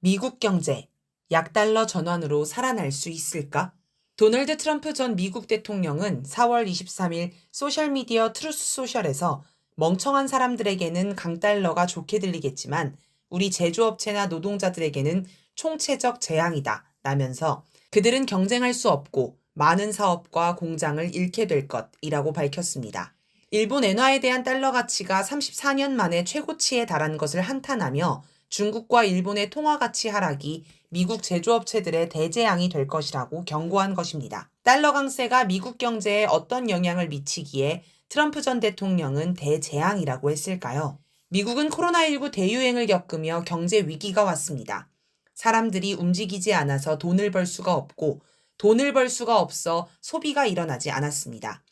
미국 경제, 약달러 전환으로 살아날 수 있을까? 도널드 트럼프 전 미국 대통령은 4월 23일 소셜미디어 트루스 소셜에서 멍청한 사람들에게는 강달러가 좋게 들리겠지만 우리 제조업체나 노동자들에게는 총체적 재앙이다 라면서 그들은 경쟁할 수 없고 많은 사업과 공장을 잃게 될 것이라고 밝혔습니다. 일본 엔화에 대한 달러 가치가 34년 만에 최고치에 달한 것을 한탄하며 중국과 일본의 통화 가치 하락이 미국 제조업체들의 대재앙이 될 것이라고 경고한 것입니다. 달러 강세가 미국 경제에 어떤 영향을 미치기에 트럼프 전 대통령은 대재앙이라고 했을까요? 미국은 코로나19 대유행을 겪으며 경제 위기가 왔습니다. 사람들이 움직이지 않아서 돈을 벌 수가 없고 돈을 벌 수가 없어 소비가 일어나지 않았습니다.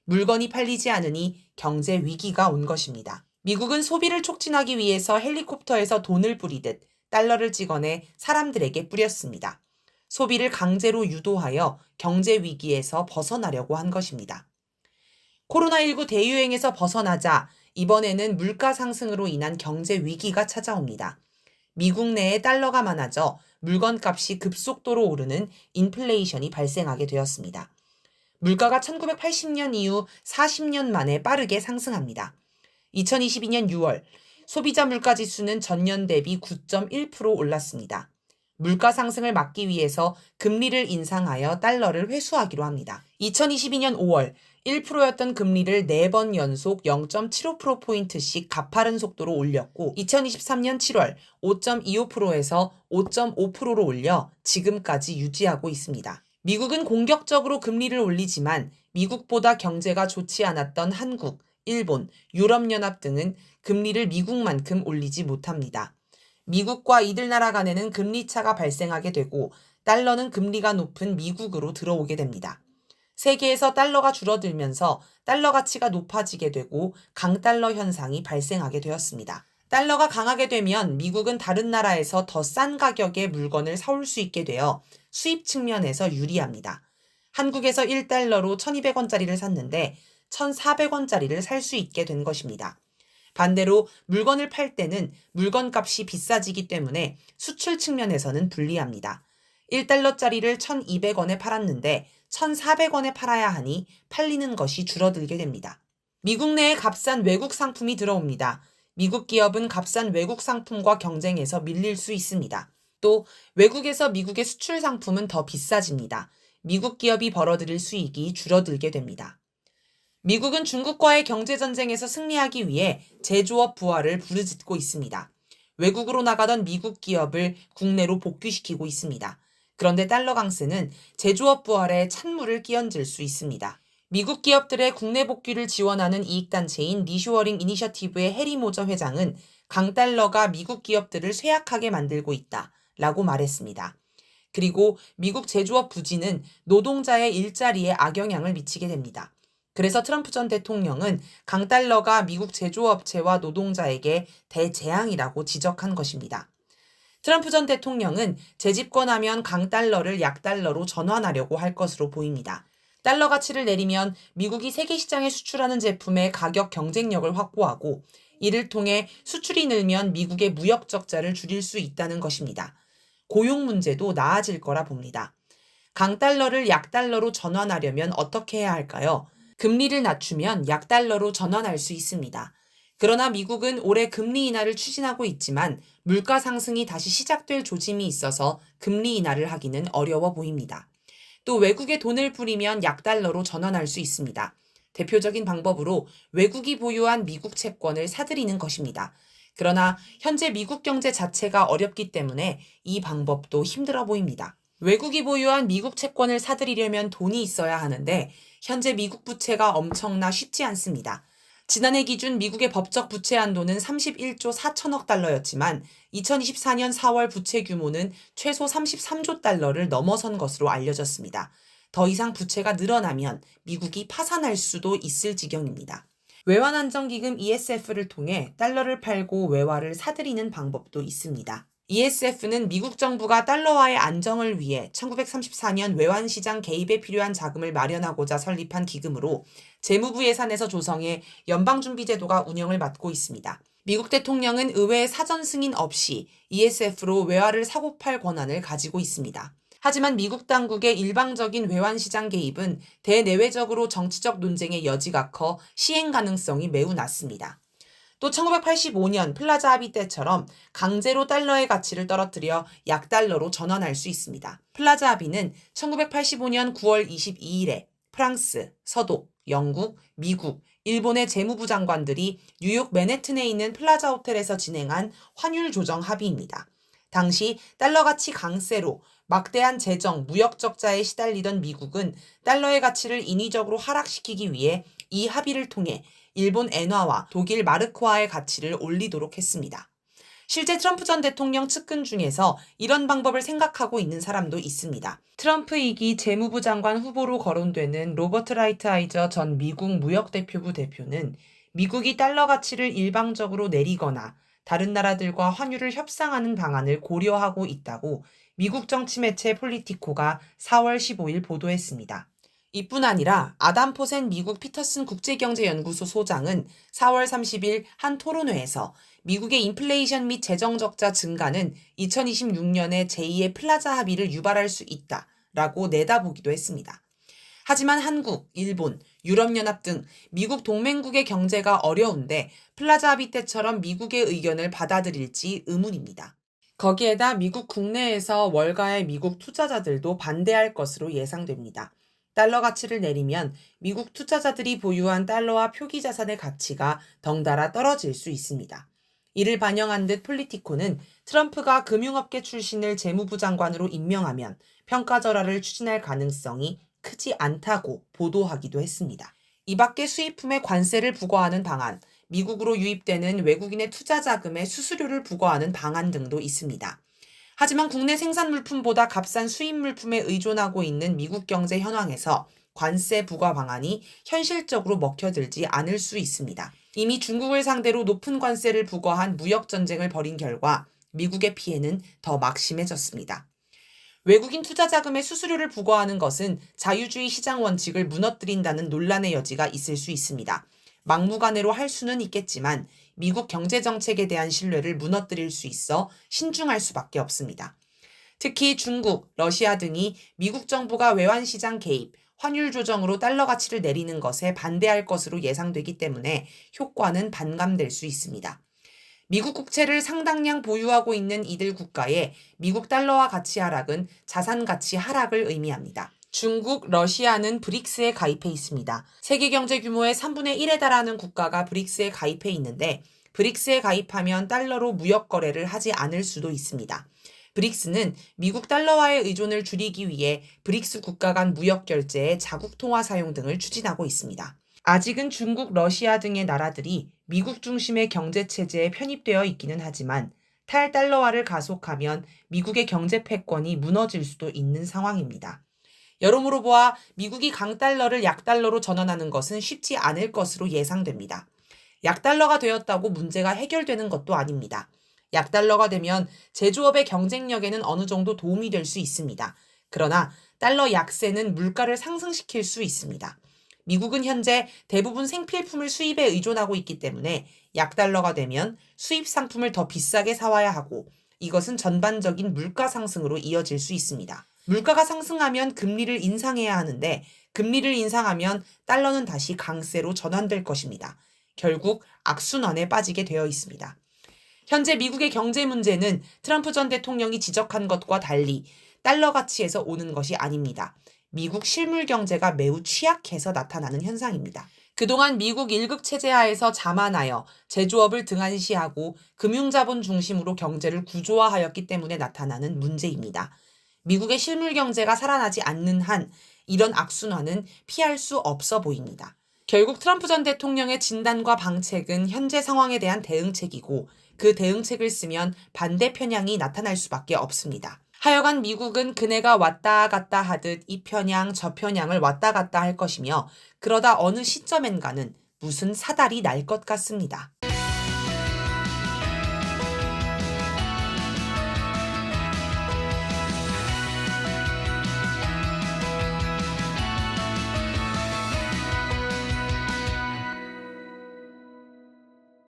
물건이 팔리지 않으니 경제 위기가 온 것입니다. 미국은 소비를 촉진하기 위해서 헬리콥터에서 돈을 뿌리듯 달러를 찍어내 사람들에게 뿌렸습니다. 소비를 강제로 유도하여 경제 위기에서 벗어나려고 한 것입니다. 코로나19 대유행에서 벗어나자 이번에는 물가 상승으로 인한 경제 위기가 찾아옵니다. 미국 내에 달러가 많아져 물건값이 급속도로 오르는 인플레이션이 발생하게 되었습니다. 물가가 1980년 이후 40년 만에 빠르게 상승합니다. 2022년 6월 소비자 물가지수는 전년 대비 9.1% 올랐습니다. 물가 상승을 막기 위해서 금리를 인상하여 달러를 회수하기로 합니다. 2022년 5월 1%였던 금리를 4번 연속 0.75%포인트씩 가파른 속도로 올렸고 2023년 7월 5.25%에서 5.5%로 올려 지금까지 유지하고 있습니다. 미국은 공격적으로 금리를 올리지만 미국보다 경제가 좋지 않았던 한국, 일본, 유럽연합 등은 금리를 미국만큼 올리지 못합니다. 미국과 이들 나라 간에는 금리 차가 발생하게 되고 달러는 금리가 높은 미국으로 들어오게 됩니다. 세계에서 달러가 줄어들면서 달러 가치가 높아지게 되고 강달러 현상이 발생하게 되었습니다. 달러가 강하게 되면 미국은 다른 나라에서 더 싼 가격의 물건을 사올 수 있게 되어 수입 측면에서 유리합니다. 한국에서 1달러로 1200원짜리를 샀는데 1400원짜리를 살 수 있게 된 것입니다. 반대로 물건을 팔 때는 물건 값이 비싸지기 때문에 수출 측면에서는 불리합니다. 1달러짜리를 1200원에 팔았는데 1400원에 팔아야 하니 팔리는 것이 줄어들게 됩니다. 미국 내에 값싼 외국 상품이 들어옵니다. 미국 기업은 값싼 외국 상품과 경쟁해서 밀릴 수 있습니다. 또 외국에서 미국의 수출 상품은 더 비싸집니다. 미국 기업이 벌어들일 수익이 줄어들게 됩니다. 미국은 중국과의 경제전쟁에서 승리하기 위해 제조업 부활을 부르짖고 있습니다. 외국으로 나가던 미국 기업을 국내로 복귀시키고 있습니다. 그런데 달러 강세는 제조업 부활에 찬물을 끼얹을 수 있습니다. 미국 기업들의 국내 복귀를 지원하는 이익단체인 리쇼어링 이니셔티브의 해리 모저 회장은 강달러가 미국 기업들을 쇠약하게 만들고 있다라고 말했습니다. 그리고 미국 제조업 부진은 노동자의 일자리에 악영향을 미치게 됩니다. 그래서 트럼프 전 대통령은 강달러가 미국 제조업체와 노동자에게 대재앙이라고 지적한 것입니다. 트럼프 전 대통령은 재집권하면 강달러를 약달러로 전환하려고 할 것으로 보입니다. 달러 가치를 내리면 미국이 세계 시장에 수출하는 제품의 가격 경쟁력을 확보하고 이를 통해 수출이 늘면 미국의 무역 적자를 줄일 수 있다는 것입니다. 고용 문제도 나아질 거라 봅니다. 강달러를 약달러로 전환하려면 어떻게 해야 할까요? 금리를 낮추면 약달러로 전환할 수 있습니다. 그러나 미국은 올해 금리 인하를 추진하고 있지만 물가 상승이 다시 시작될 조짐이 있어서 금리 인하를 하기는 어려워 보입니다. 또 외국에 돈을 뿌리면 약달러로 전환할 수 있습니다. 대표적인 방법으로 외국이 보유한 미국 채권을 사들이는 것입니다. 그러나 현재 미국 경제 자체가 어렵기 때문에 이 방법도 힘들어 보입니다. 외국이 보유한 미국 채권을 사들이려면 돈이 있어야 하는데 현재 미국 부채가 엄청나 쉽지 않습니다. 지난해 기준 미국의 법적 부채 한도는 31조 4천억 달러였지만 2024년 4월 부채 규모는 최소 33조 달러를 넘어선 것으로 알려졌습니다. 더 이상 부채가 늘어나면 미국이 파산할 수도 있을 지경입니다. 외환안정기금 ESF를 통해 달러를 팔고 외화를 사들이는 방법도 있습니다. ESF는 미국 정부가 달러화의 안정을 위해 1934년 외환시장 개입에 필요한 자금을 마련하고자 설립한 기금으로 재무부 예산에서 조성해 연방준비제도가 운영을 맡고 있습니다. 미국 대통령은 의회 사전 승인 없이 ESF로 외화를 사고 팔 권한을 가지고 있습니다. 하지만 미국 당국의 일방적인 외환 시장 개입은 대내외적으로 정치적 논쟁의 여지가 커 시행 가능성이 매우 낮습니다. 또 1985년 플라자 합의 때처럼 강제로 달러의 가치를 떨어뜨려 약달러로 전환할 수 있습니다. 플라자 합의는 1985년 9월 22일에 프랑스, 서독, 영국, 미국, 일본의 재무부 장관들이 뉴욕 맨해튼에 있는 플라자 호텔에서 진행한 환율 조정 합의입니다. 당시 달러 가치 강세로 막대한 재정, 무역 적자에 시달리던 미국은 달러의 가치를 인위적으로 하락시키기 위해 이 합의를 통해 일본 엔화와 독일 마르크화의 가치를 올리도록 했습니다. 실제 트럼프 전 대통령 측근 중에서 이런 방법을 생각하고 있는 사람도 있습니다. 트럼프 2기 재무부 장관 후보로 거론되는 로버트 라이트아이저 전 미국 무역대표부 대표는 미국이 달러 가치를 일방적으로 내리거나 다른 나라들과 환율을 협상하는 방안을 고려하고 있다고 미국 정치 매체 폴리티코가 4월 15일 보도했습니다. 이뿐 아니라 아담 포센 미국 피터슨 국제경제연구소 소장은 4월 30일 한 토론회에서 미국의 인플레이션 및 재정 적자 증가는 2026년에 제2의 플라자 합의를 유발할 수 있다라고 내다보기도 했습니다. 하지만 한국, 일본, 유럽연합 등 미국 동맹국의 경제가 어려운데 플라자 합의 때처럼 미국의 의견을 받아들일지 의문입니다. 거기에다 미국 국내에서 월가의 미국 투자자들도 반대할 것으로 예상됩니다. 달러 가치를 내리면 미국 투자자들이 보유한 달러와 표기 자산의 가치가 덩달아 떨어질 수 있습니다. 이를 반영한 듯 폴리티코는 트럼프가 금융업계 출신을 재무부 장관으로 임명하면 평가절하를 추진할 가능성이 크지 않다고 보도하기도 했습니다. 이 밖에 수입품에 관세를 부과하는 방안, 미국으로 유입되는 외국인의 투자 자금에 수수료를 부과하는 방안 등도 있습니다. 하지만 국내 생산 물품보다 값싼 수입 물품에 의존하고 있는 미국 경제 현황에서 관세 부과 방안이 현실적으로 먹혀들지 않을 수 있습니다. 이미 중국을 상대로 높은 관세를 부과한 무역 전쟁을 벌인 결과 미국의 피해는 더 막심해졌습니다. 외국인 투자 자금에 수수료를 부과하는 것은 자유주의 시장 원칙을 무너뜨린다는 논란의 여지가 있을 수 있습니다. 막무가내로 할 수는 있겠지만 미국 경제정책에 대한 신뢰를 무너뜨릴 수 있어 신중할 수밖에 없습니다. 특히 중국, 러시아 등이 미국 정부가 외환시장 개입, 환율 조정으로 달러 가치를 내리는 것에 반대할 것으로 예상되기 때문에 효과는 반감될 수 있습니다. 미국 국채를 상당량 보유하고 있는 이들 국가의 미국 달러화 가치 하락은 자산 가치 하락을 의미합니다. 중국, 러시아는 브릭스에 가입해 있습니다. 세계 경제 규모의 3분의 1에 달하는 국가가 브릭스에 가입해 있는데 브릭스에 가입하면 달러로 무역 거래를 하지 않을 수도 있습니다. 브릭스는 미국 달러화의 의존을 줄이기 위해 브릭스 국가 간 무역 결제의 자국 통화 사용 등을 추진하고 있습니다. 아직은 중국, 러시아 등의 나라들이 미국 중심의 경제 체제에 편입되어 있기는 하지만 탈달러화를 가속하면 미국의 경제 패권이 무너질 수도 있는 상황입니다. 여러모로 보아 미국이 강달러를 약달러로 전환하는 것은 쉽지 않을 것으로 예상됩니다. 약달러가 되었다고 문제가 해결되는 것도 아닙니다. 약달러가 되면 제조업의 경쟁력에는 어느 정도 도움이 될 수 있습니다. 그러나 달러 약세는 물가를 상승시킬 수 있습니다. 미국은 현재 대부분 생필품을 수입에 의존하고 있기 때문에 약달러가 되면 수입 상품을 더 비싸게 사와야 하고 이것은 전반적인 물가 상승으로 이어질 수 있습니다. 물가가 상승하면 금리를 인상해야 하는데 금리를 인상하면 달러는 다시 강세로 전환될 것입니다. 결국 악순환에 빠지게 되어 있습니다. 현재 미국의 경제 문제는 트럼프 전 대통령이 지적한 것과 달리 달러 가치에서 오는 것이 아닙니다. 미국 실물 경제가 매우 취약해서 나타나는 현상입니다. 그동안 미국 1급 체제 하에서 자만하여 제조업을 등한시하고 금융자본 중심으로 경제를 구조화하였기 때문에 나타나는 문제입니다. 미국의 실물 경제가 살아나지 않는 한 이런 악순환은 피할 수 없어 보입니다. 결국 트럼프 전 대통령의 진단과 방책은 현재 상황에 대한 대응책이고 그 대응책을 쓰면 반대 편향이 나타날 수밖에 없습니다. 하여간 미국은 그네가 왔다 갔다 하듯 이 편향 저 편향을 왔다 갔다 할 것이며 그러다 어느 시점엔가는 무슨 사달이 날 것 같습니다.